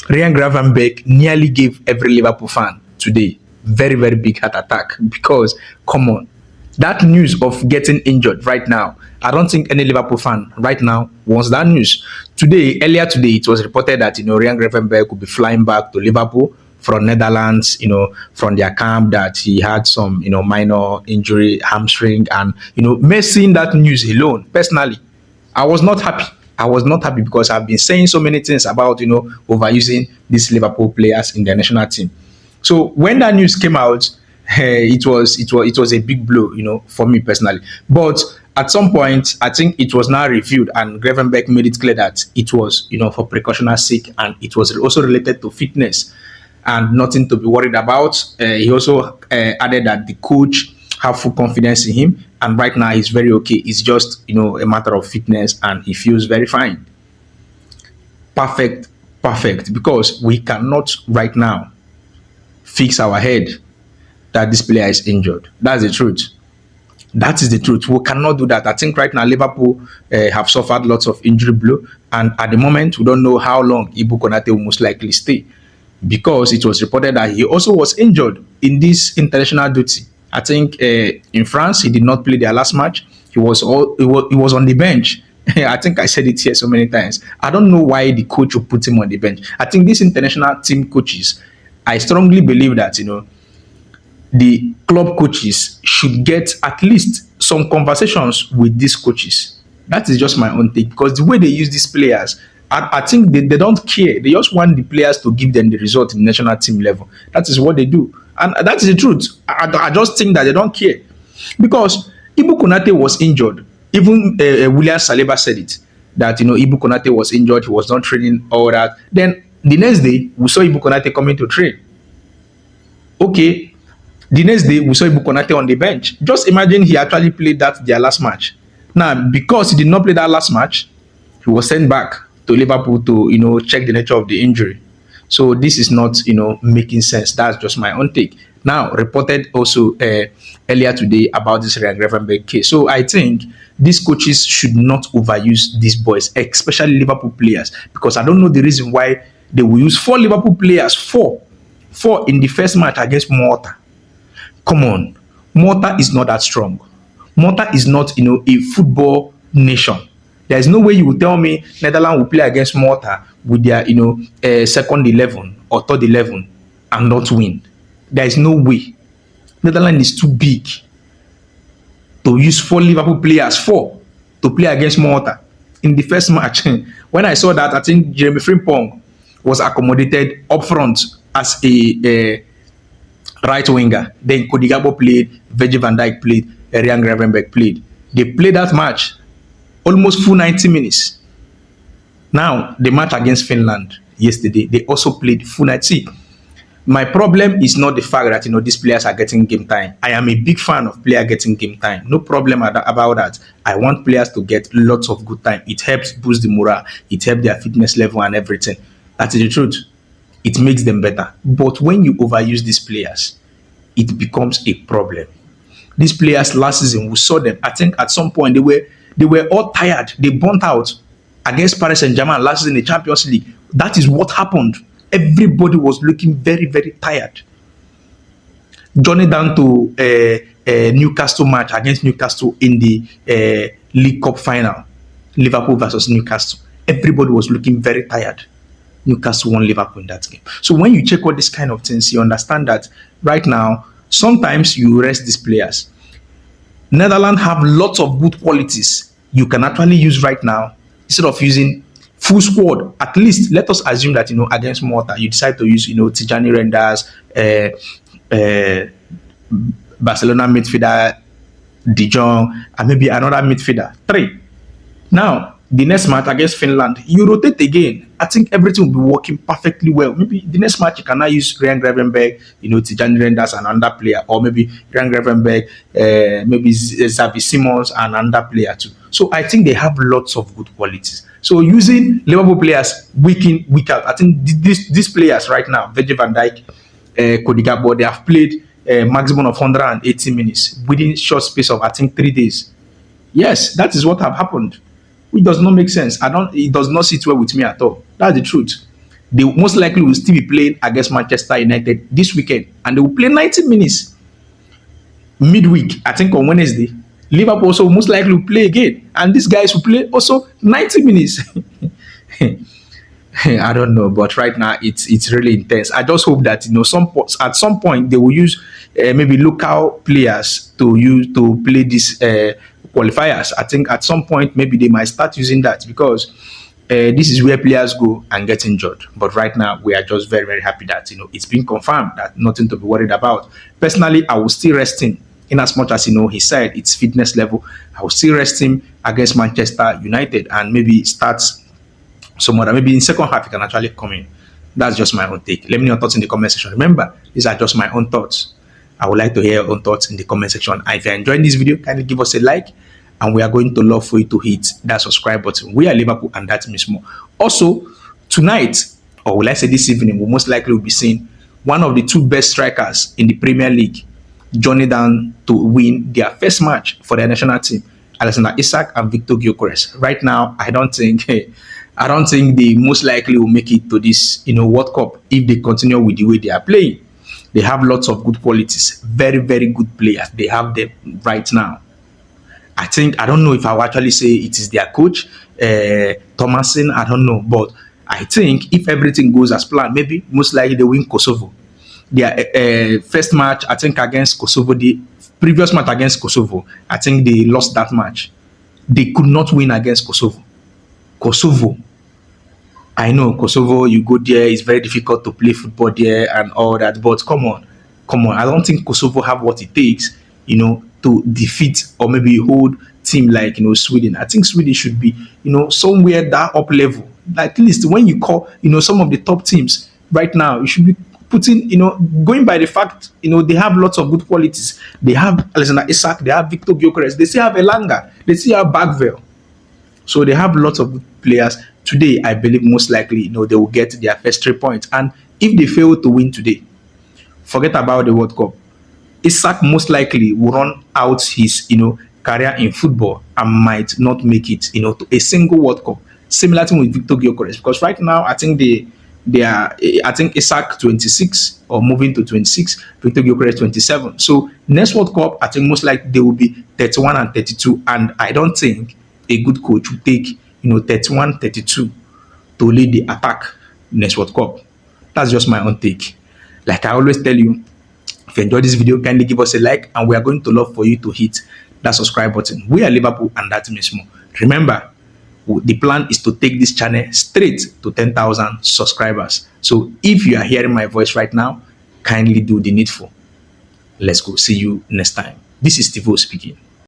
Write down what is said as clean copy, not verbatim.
Ryan Gravenberch nearly gave every Liverpool fan today very, very big heart attack because, come on, that news of getting injured right now, I don't think any Liverpool fan right now wants that news. Earlier today, it was reported that Ryan Gravenberch could be flying back to Liverpool from Netherlands, from their camp, that he had some, minor injury, hamstring, and me seeing that news alone, personally, I was not happy. I was not happy because I've been saying so many things about overusing these Liverpool players in the national team. So when that news came out, it was a big blow, for me personally. But at some point, I think it was now reviewed, and Gravenberch made it clear that it was, for precautionary sake, and it was also related to fitness and nothing to be worried about. He also added that the coach have full confidence in him, and right now he's very okay. It's just a matter of fitness, and he feels very fine. Perfect, perfect. Because we cannot right now fix our head that this player is injured. That's the truth. That is the truth. We cannot do that. I think right now Liverpool have suffered lots of injury blow, and at the moment we don't know how long Ibu Konate will most likely stay, because it was reported that he also was injured in this international duty. I think in France he did not play their last match. He was on the bench. I think I said it here so many times. I don't know why the coach will put him on the bench. I think these international team coaches, I strongly believe that the club coaches should get at least some conversations with these coaches. That is just my own take, because the way they use these players, I think they don't care. They just want the players to give them the result in national team level. That is what they do. And that is the truth. I just think that they don't care. Because Ibu Konate was injured. Even William Saliba said it, that Ibu Konate was injured, he was not training, all that. Then the next day, we saw Ibu Konate coming to train. Okay, the next day, we saw Ibu Konate on the bench. Just imagine he actually played their last match. Now, because he did not play that last match, he was sent back to Liverpool to, check the nature of the injury. So this is not, making sense. That's just my own take. Now, reported also earlier today about this Ryan Gravenberch case. So I think these coaches should not overuse these boys, especially Liverpool players, because I don't know the reason why they will use 4 Liverpool players, four in the first match against Malta. Come on, Malta is not that strong. Malta is not, a football nation. There is no way you will tell me Netherlands will play against Malta with their, second 11 or third 11 and not win. There is no way. Netherlands is too big to use 4 Liverpool players, to play against Malta in the first match. When I saw that, I think Jeremy Frimpong was accommodated up front as a right winger. Then Cody Gakpo played, Virgil van Dijk played, Ryan Gravenberch played. They played that match almost full 90 minutes. Now, the match against Finland yesterday, they also played full 90. See, my problem is not the fact that these players are getting game time. I am a big fan of player getting game time. No problem about that. I want players to get lots of good time. It helps boost the morale. It helps their fitness level and everything. That is the truth. It makes them better. But when you overuse these players, it becomes a problem. These players last season, we saw them. I think at some point they were all tired. They burnt out against Paris Saint-Germain last season in the Champions League. That is what happened. Everybody was looking very, very tired. Journey down to a Newcastle match against Newcastle in the League Cup final, Liverpool versus Newcastle. Everybody was looking very tired. Newcastle won Liverpool in that game. So when you check all these kind of things, you understand that right now, sometimes you rest these players. Netherlands have lots of good qualities you can actually use right now instead of using full squad. At least let us assume that against Malta you decide to use Tijani Renders, Barcelona midfielder De Jong, and maybe another midfielder. 3. Now the next match against Finland, you rotate again. I think everything will be working perfectly well. Maybe the next match you cannot use Ryan Gravenberch, Tijani Renders and another player, or maybe Ryan Gravenberch, maybe Xavi Simons and another player too. So I think they have lots of good qualities. So using Liverpool players week in, week out, I think these players right now, Virgil van Dijk, Cody Gakpo, they have played a maximum of 180 minutes within short space of I think 3 days. Yes, that is what have happened. It does not make sense. It does not sit well with me at all. That's the truth. They most likely will still be playing against Manchester United this weekend, and they will play 90 minutes midweek. I think on Wednesday, Liverpool also most likely will play again, and these guys will play also 90 minutes. I don't know, but right now it's really intense. I just hope that at some point they will use maybe local players to use to play these qualifiers. I think at some point maybe they might start using that, because this is where players go and get injured. But right now we are just very very happy that it's been confirmed that nothing to be worried about. Personally, I will still rest him, in as much as he said it's fitness level. I will still rest him against Manchester United and maybe start some other, maybe in second half he can actually come in. That's just my own take. Let me know your thoughts in the comment section. Remember, these are just my own thoughts. I would like to hear your own thoughts in the comment section. And if you're enjoying this video, kindly give us a like, and we are going to love for you to hit that subscribe button. We are Liverpool, and that means more. Also, tonight, or will I say this evening, we most likely will be seeing one of the two best strikers in the Premier League journey down to win their first match for their national team, Alexander Isak and Victor Gyökeres. Right now, I don't think they most likely will make it to this World Cup if they continue with the way they are playing. They have lots of good qualities, very very good players. They have them right now. I don't know if I will actually say it is their coach, Thomasin. I don't know, but I think if everything goes as planned, maybe most likely they win Kosovo. Their first match, I think, against Kosovo, the previous match against Kosovo, I think they lost that match. They could not win against Kosovo. Kosovo. I know Kosovo, you go there, it's very difficult to play football there and all that. But come on, come on. I don't think Kosovo have what it takes, to defeat or maybe hold team like Sweden. I think Sweden should be, somewhere that up level. At least when you call, some of the top teams right now, you should be putting, going by the fact, they have lots of good qualities. They have Alexander Isak, they have Victor Gyökeres, they still have Elanga, they still have Bagvel. So they have lots of good players. Today, I believe most likely, they will get their first 3 points. And if they fail to win today, forget about the World Cup. Isak most likely will run out his, career in football and might not make it, to a single World Cup. Similar thing with Victor Gyökeres, because right now I think they are, I think Isak 26 or moving to 26, Victor Gyökeres 27. So next World Cup, I think most likely they will be 31 and 32, and I don't think a good coach will take 31, 32 to lead the attack next World Cup. That's just my own take. Like I always tell you, if you enjoyed this video, kindly give us a like, and we are going to love for you to hit that subscribe button. We are Liverpool, and that means more. Remember, the plan is to take this channel straight to 10,000 subscribers. So if you are hearing my voice right now, kindly do the needful. Let's go. See you next time. This is Steve speaking.